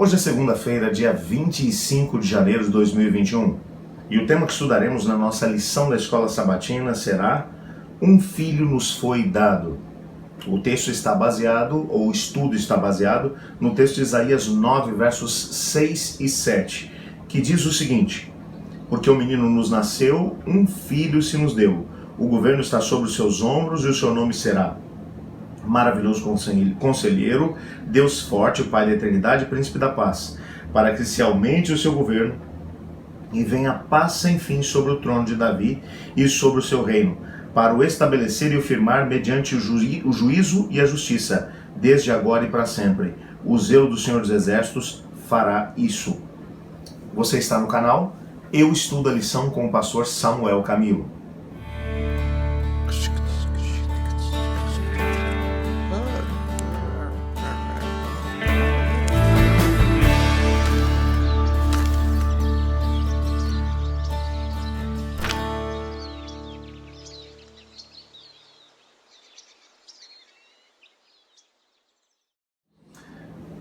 Hoje é segunda-feira, dia 25 de janeiro de 2021, e o tema que estudaremos na nossa lição da Escola Sabatina será Um Filho nos foi dado. O texto está baseado, ou o estudo está baseado, no texto de Isaías 9, versos 6 e 7, que diz o seguinte: Porque um menino nos nasceu, um filho se nos deu. O governo está sobre os seus ombros e o seu nome será Maravilhoso Conselheiro, Deus Forte, Pai da Eternidade, Príncipe da Paz, para que se aumente o seu governo e venha paz sem fim sobre o trono de Davi e sobre o seu reino, para o estabelecer e o firmar mediante o juízo e a justiça, desde agora e para sempre. O zelo do Senhor dos Exércitos fará isso. Você está no canal Eu Estudo a Lição com o pastor Samuel Camilo.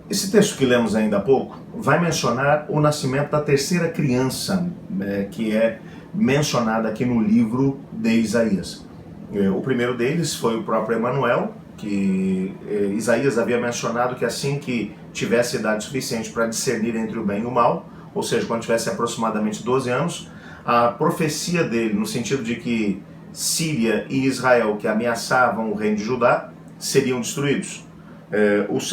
Esse texto que lemos ainda há pouco vai mencionar o nascimento da terceira criança, que é mencionada aqui no livro de Isaías. O primeiro deles foi o próprio Emanuel, que Isaías havia mencionado que assim que tivesse idade suficiente para discernir entre o bem e o mal, ou seja, quando tivesse aproximadamente 12 anos, a profecia dele, no sentido de que Síria e Israel, que ameaçavam o reino de Judá, seriam destruídos.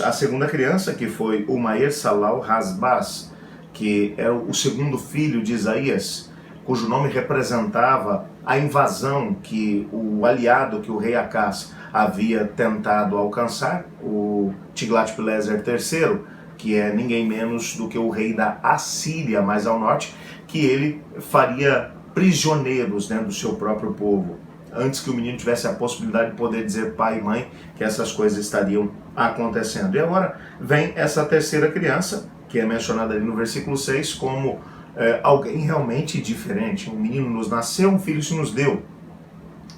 A segunda criança, que foi o Maher-Salal-Has-Baz, que era o segundo filho de Isaías, cujo nome representava a invasão que o aliado que o rei Acaz havia tentado alcançar, o Tiglat-Pileser III, que é ninguém menos do que o rei da Assíria, mais ao norte, que ele faria prisioneiros dentro do seu próprio povo, antes que o menino tivesse a possibilidade de poder dizer pai e mãe que essas coisas estariam acontecendo. E agora vem essa terceira criança, que é mencionada ali no versículo 6, como alguém realmente diferente. Um menino nos nasceu, um filho se nos deu.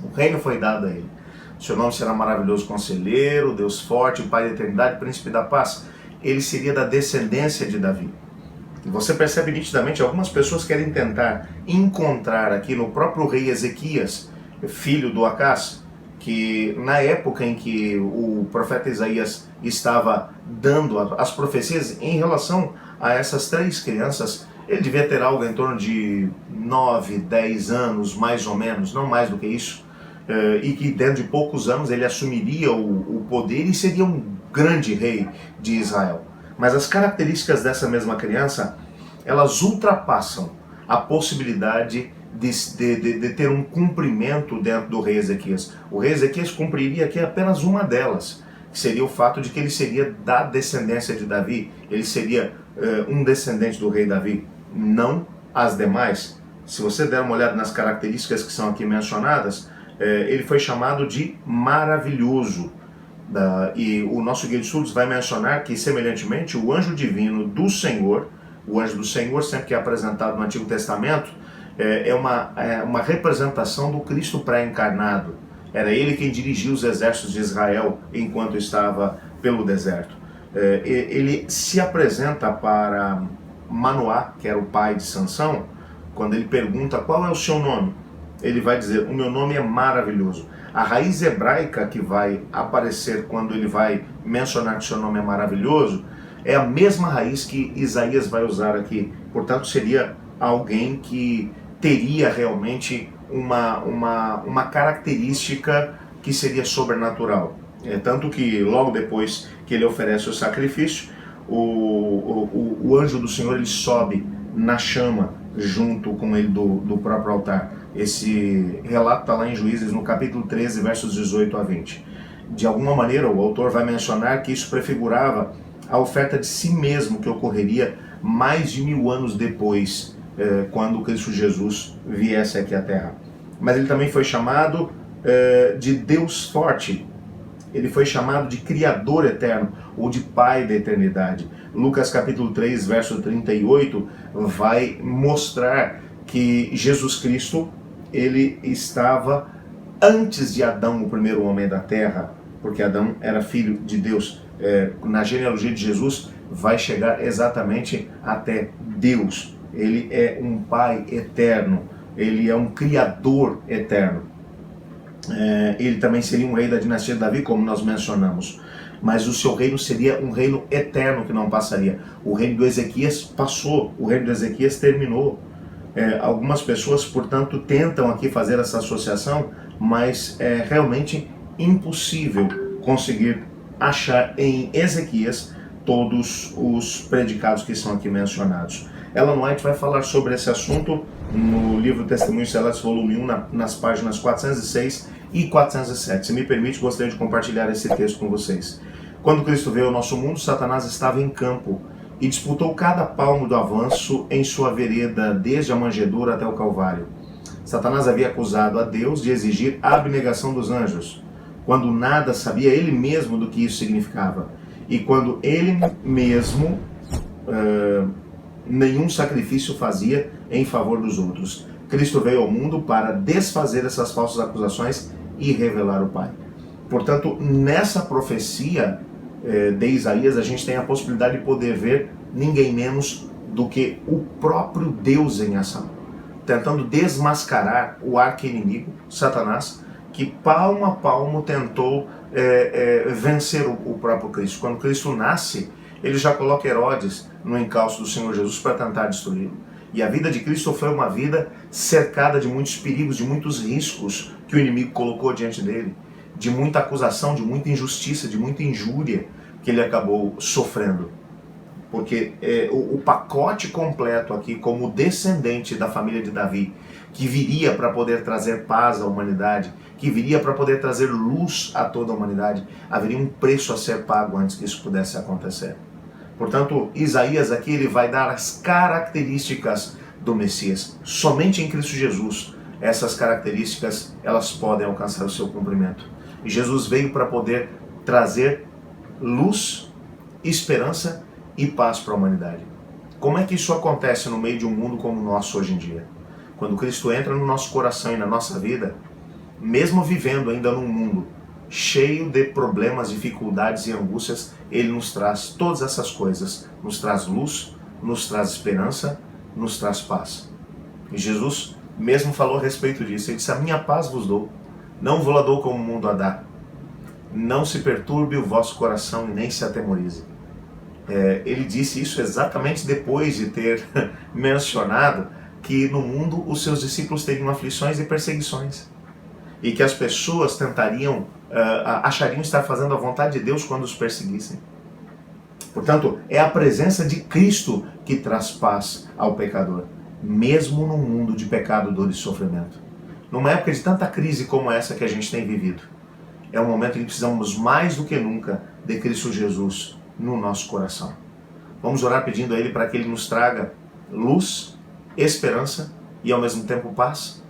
O reino foi dado a ele. Seu nome será Maravilhoso Conselheiro, Deus Forte, Pai da Eternidade, Príncipe da Paz. Ele seria da descendência de Davi. E você percebe nitidamente, algumas pessoas querem tentar encontrar aqui no próprio rei Ezequias, filho do Acaz, que na época em que o profeta Isaías estava dando as profecias em relação a essas três crianças, ele devia ter algo em torno de 9, 10 anos, mais ou menos, não mais do que isso, e que dentro de poucos anos ele assumiria o poder e seria um grande rei de Israel. Mas as características dessa mesma criança, elas ultrapassam a possibilidade de ter um cumprimento dentro do rei Ezequias. O rei Ezequias cumpriria aqui apenas uma delas, que seria o fato de que ele seria da descendência de Davi, ele seria um descendente do rei Davi, não as demais. Se você der uma olhada nas características que são aqui mencionadas, ele foi chamado de maravilhoso. E o nosso guia de estudos vai mencionar que, semelhantemente, o anjo divino do Senhor, o anjo do Senhor, sempre que é apresentado no Antigo Testamento, é uma representação do Cristo pré-encarnado. Era ele quem dirigia os exércitos de Israel enquanto estava pelo deserto. Ele se apresenta para Manoá, que era o pai de Sansão, quando ele pergunta qual é o seu nome. Ele vai dizer, o meu nome é maravilhoso. A raiz hebraica que vai aparecer quando ele vai mencionar que o seu nome é maravilhoso é a mesma raiz que Isaías vai usar aqui. Portanto, seria alguém que teria realmente uma característica que seria sobrenatural. Tanto que logo depois que ele oferece o sacrifício, o anjo do Senhor ele sobe na chama junto com ele do próprio altar. Esse relato está lá em Juízes, no capítulo 13, versos 18 a 20. De alguma maneira, o autor vai mencionar que isso prefigurava a oferta de si mesmo que ocorreria mais de 1000 anos depois, quando Cristo Jesus viesse aqui à Terra. Mas ele também foi chamado de Deus Forte. Ele foi chamado de Criador Eterno, ou de Pai da Eternidade. Lucas capítulo 3, verso 38, vai mostrar que Jesus Cristo, ele estava antes de Adão, o primeiro homem da terra, porque Adão era filho de Deus. Na genealogia de Jesus, vai chegar exatamente até Deus. Ele é um Pai eterno, ele é um Criador eterno. Ele também seria um rei da dinastia de Davi, como nós mencionamos. Mas o seu reino seria um reino eterno que não passaria. O reino do Ezequias passou, o reino do Ezequias terminou. Algumas pessoas, portanto, tentam aqui fazer essa associação, mas é realmente impossível conseguir achar em Ezequias todos os predicados que são aqui mencionados. Ellen White vai falar sobre esse assunto no livro Testemunhos Selados, volume 1, nas páginas 406 e 407. Se me permite, gostaria de compartilhar esse texto com vocês. Quando Cristo veio ao nosso mundo, Satanás estava em campo e disputou cada palmo do avanço em sua vereda, desde a manjedoura até o Calvário. Satanás havia acusado a Deus de exigir a abnegação dos anjos, quando nada sabia ele mesmo do que isso significava, e quando ele mesmo nenhum sacrifício fazia em favor dos outros. Cristo veio ao mundo para desfazer essas falsas acusações e revelar o Pai. Portanto, nessa profecia de Isaías, a gente tem a possibilidade de poder ver ninguém menos do que o próprio Deus em ação, tentando desmascarar o arqui-inimigo, Satanás, que palmo a palmo tentou vencer o próprio Cristo. Quando Cristo nasce, ele já coloca Herodes no encalço do Senhor Jesus para tentar destruí-lo. E a vida de Cristo foi uma vida cercada de muitos perigos, de muitos riscos que o inimigo colocou diante dele, de muita acusação, de muita injustiça, de muita injúria que ele acabou sofrendo. Porque o pacote completo aqui, como descendente da família de Davi, que viria para poder trazer paz à humanidade, que viria para poder trazer luz a toda a humanidade, haveria um preço a ser pago antes que isso pudesse acontecer. Portanto, Isaías aqui ele vai dar as características do Messias. Somente em Cristo Jesus essas características elas podem alcançar o seu cumprimento. E Jesus veio para poder trazer luz, esperança e paz para a humanidade. Como é que isso acontece no meio de um mundo como o nosso hoje em dia? Quando Cristo entra no nosso coração e na nossa vida, mesmo vivendo ainda num mundo cheio de problemas, dificuldades e angústias, Ele nos traz todas essas coisas. Nos traz luz, nos traz esperança, nos traz paz. E Jesus mesmo falou a respeito disso. Ele disse: a minha paz vos dou, não vou-la dou como o mundo a dá. Não se perturbe o vosso coração e nem se atemorize. Ele disse isso exatamente depois de ter mencionado que no mundo os seus discípulos teriam aflições e perseguições. E que as pessoas achariam estar fazendo a vontade de Deus quando os perseguissem. Portanto, é a presença de Cristo que traz paz ao pecador, mesmo num mundo de pecado, dor e sofrimento. Numa época de tanta crise como essa que a gente tem vivido, é um momento em que precisamos mais do que nunca de Cristo Jesus no nosso coração. Vamos orar pedindo a Ele para que Ele nos traga luz, esperança e ao mesmo tempo paz.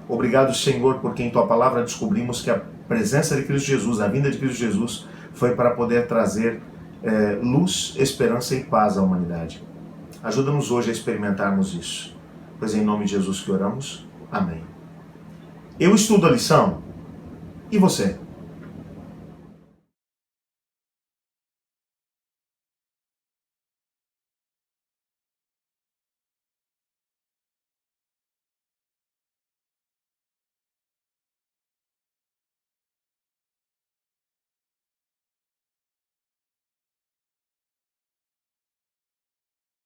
Obrigado, Senhor, porque em Tua palavra descobrimos que a presença de Cristo Jesus, a vinda de Cristo Jesus, foi para poder trazer luz, esperança e paz à humanidade. Ajuda-nos hoje a experimentarmos isso. Pois em nome de Jesus que oramos. Amém. Eu estudo a lição. E você?